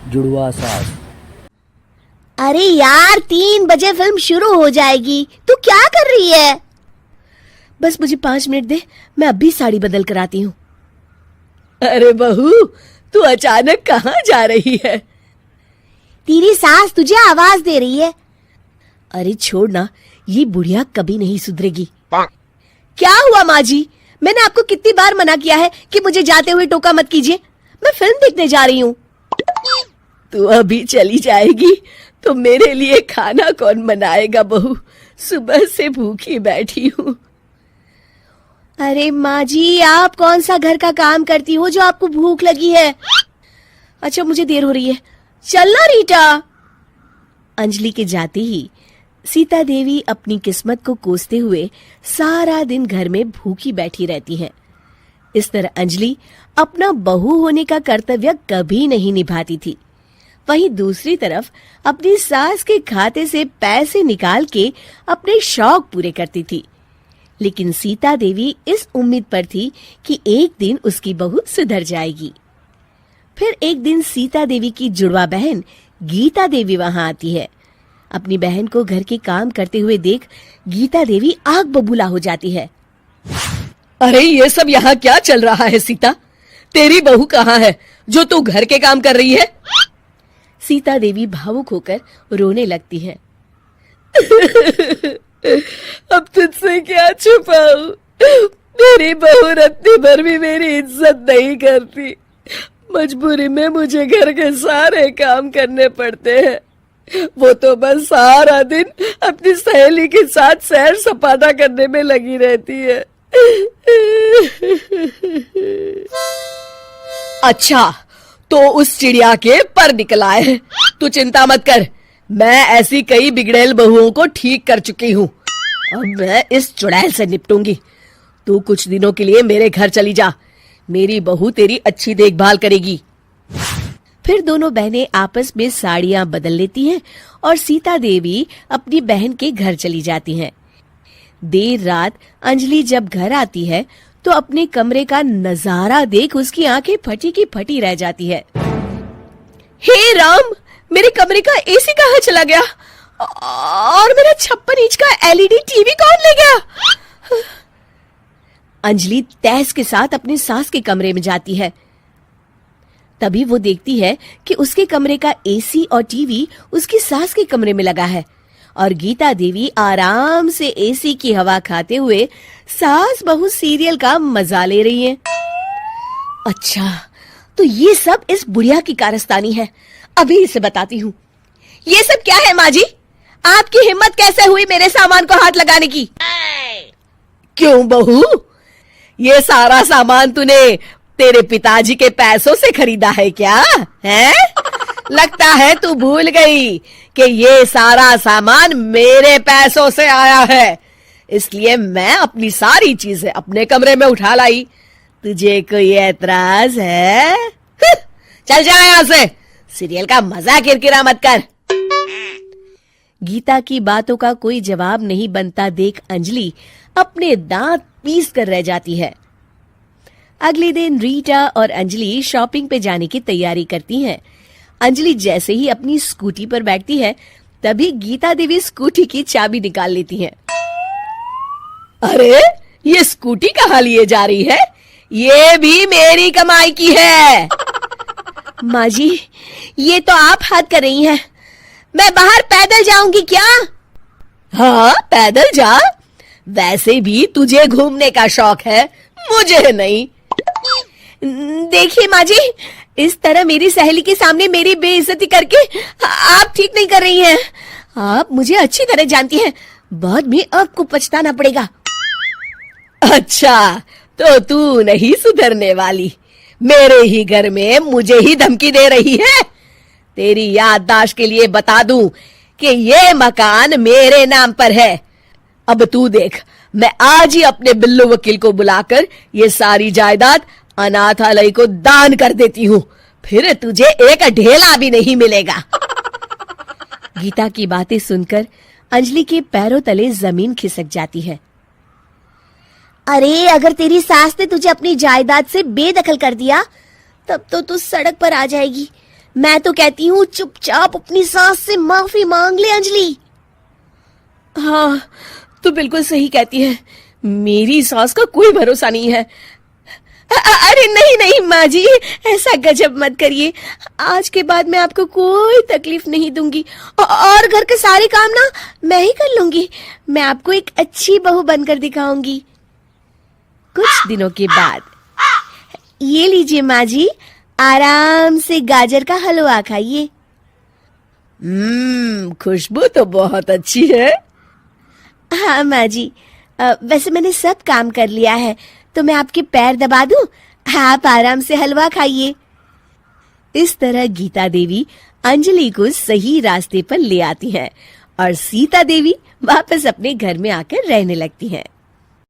जुड़वा सास। अरे यार 3 बजे फिल्म शुरू हो जाएगी, तू क्या कर रही है? बस मुझे 5 मिनट दे, मैं अभी साड़ी बदल कर आती हूँ। अरे बहू, तू अचानक कहाँ जा रही है? तेरी सास तुझे आवाज दे रही है। अरे छोड़ ना, ये बुढ़िया कभी नहीं सुधरेगी। क्या हुआ माँ जी? मैंने आपको कितनी बार मना किया है कि मुझे जाते हुए टोका मत कीजिए। मैं फिल्म देखने जा रही हूँ। तू अभी चली जाएगी तो मेरे लिए खाना कौन बनाएगा बहू? सुबह से भूखी बैठी हूँ। अरे माँ जी, आप कौन सा घर का काम करती हो जो आपको भूख लगी है? अच्छा, मुझे देर हो रही है, चलना रीटा। अंजलि के जाते ही सीता देवी अपनी किस्मत को कोसते हुए सारा दिन घर में भूखी बैठी रहती हैं। इस तरह अंजलि अपना बहू होने का कर्तव्य कभी नहीं निभाती थी। वहीं दूसरी तरफ अपनी सास के खाते से पैसे निकाल के अपने शौक पूरे करती थी। लेकिन सीता देवी इस उम्मीद पर थी कि एक दिन उसकी बहू सुधर जाएगी। फिर एक दिन सीता देवी की जुड़वा बहन गीता देवी वहां आती है। अपनी बहन को घर के काम करते हुए देख गीता देवी आग बबूला हो जाती है। अरे ये सब यहाँ क्या चल रहा है सीता? तेरी बहू कहाँ है जो तू घर के काम कर रही है? सीता देवी भावुक होकर रोने लगती है। अब तुझसे क्या छुपाऊं? मेरी बहू रत्ती भर भी मेरी इज्जत नहीं करती। मजबूरी में मुझे घर के सारे काम करने पड़ते हैं। वो तो बस सारा दिन अपनी सहेली के साथ सैर सपाटा करने में लगी रहती है। अच्छा, तो उस चिड़िया के पर निकल आए। तू चिंता मत कर, मैं ऐसी कई बिगड़ैल बहुओं को ठीक कर चुकी हूँ। अब मैं इस चुड़ैल से निपटूंगी। तू कुछ दिनों के लिए मेरे घर चली जा, मेरी बहू तेरी अच्छी देखभाल करेगी। फिर दोनों बहनें आपस में साड़ियां बदल लेती हैं और सीता देवी अपनी बहन के घर चली जाती हैं। देर रात अंजलि जब घर आती है तो अपने कमरे का नजारा देख उसकी आंखें फटी की फटी रह जाती है। हे राम, मेरे कमरे का एसी कहाँ चला गया? और मेरा 56 इंच का एलईडी टीवी कौन ले गया? अंजलि तैस के साथ अपनी सास के कमरे में जाती है। तभी वो देखती है कि उसके कमरे का एसी और टीवी उसकी सास के कमरे में लगा है और गीता देवी आराम से एसी की हवा खाते हुए सास बहू सीरियल का मजा ले रही है। अच्छा, तो ये सब इस बुढ़िया की कारस्तानी है। अभी इसे बताती हूँ। ये सब क्या है माँ जी? आपकी हिम्मत कैसे हुई मेरे सामान को हाथ लगाने की? क्यों बहू, ये सारा सामान तूने तेरे पिताजी के पैसों से खरीदा है क्या? है? लगता है तू भूल गई कि ये सारा सामान मेरे पैसों से आया है, इसलिए मैं अपनी सारी चीजें अपने कमरे में उठा लाई। तुझे कोई एतराज है? चल जा यहाँ से, सीरियल का मजा किरकिरा मत कर। गीता की बातों का कोई जवाब नहीं बनता देख अंजलि अपने दांत पीस कर रह जाती है। अगले दिन रीटा और अंजलि शॉपिंग पे जाने की तैयारी करती हैं। अंजलि जैसे ही अपनी स्कूटी पर बैठती है तभी गीता देवी स्कूटी की चाबी निकाल लेती हैं। अरे, ये स्कूटी कहाँ लिए जा रही है? ये भी मेरी कमाई की है। माँ जी, ये तो आप हद कर रही हैं। मैं बाहर पैदल जाऊंगी क्या? हाँ, पैदल जा। वैसे भी तुझे घूमने का शौक है, मुझे नहीं। देखिए माँ जी, इस तरह मेरी सहेली के सामने मेरी बेइज्जती करके आप ठीक नहीं कर रही हैं। आप मुझे अच्छी तरह जानती हैं, बाद में आपको पछताना पड़ेगा। अच्छा, तो तू नहीं सुधरने वाली, मेरे ही घर में मुझे ही धमकी दे रही है। तेरी याददाश्त के लिए बता दूं कि ये मकान मेरे नाम पर है। अब तू देख, मैं आज ही अपने बिल्लू वकील को बुलाकर ये सारी जायदाद अनाथालय को दान कर देती हूँ, फिर तुझे एक ढेला भी नहीं मिलेगा। गीता की बातें सुनकर अंजलि के पैरों तले जमीन खिसक जाती है। अरे, अगर तेरी सास ने तुझे अपनी जायदाद से बेदखल कर दिया तब तो तू सड़क पर आ जाएगी। मैं तो कहती हूँ चुपचाप अपनी सास से माफी मांग ले अंजलि। हाँ, तो बिल्कुल सही कहती है, मेरी सास का कोई भरोसा नहीं है। अरे नहीं नहीं माँ जी, ऐसा गजब मत करिए, आज के बाद मैं आपको कोई तकलीफ नहीं दूंगी और घर के सारे काम ना मैं ही कर लूंगी। मैं आपको एक अच्छी बहू बनकर दिखाऊंगी। कुछ दिनों के बाद, ये लीजिए माँ जी, आराम से गाजर का हलवा खाइए। खुशबू तो बहुत अच्छी है। हाँ माँ जी, वैसे मैंने सब काम कर लिया है, तो मैं आपके पैर दबा दूं, आप आराम से हलवा खाइए। इस तरह गीता देवी अंजलि को सही रास्ते पर ले आती हैं और सीता देवी वापस अपने घर में आकर रहने लगती हैं।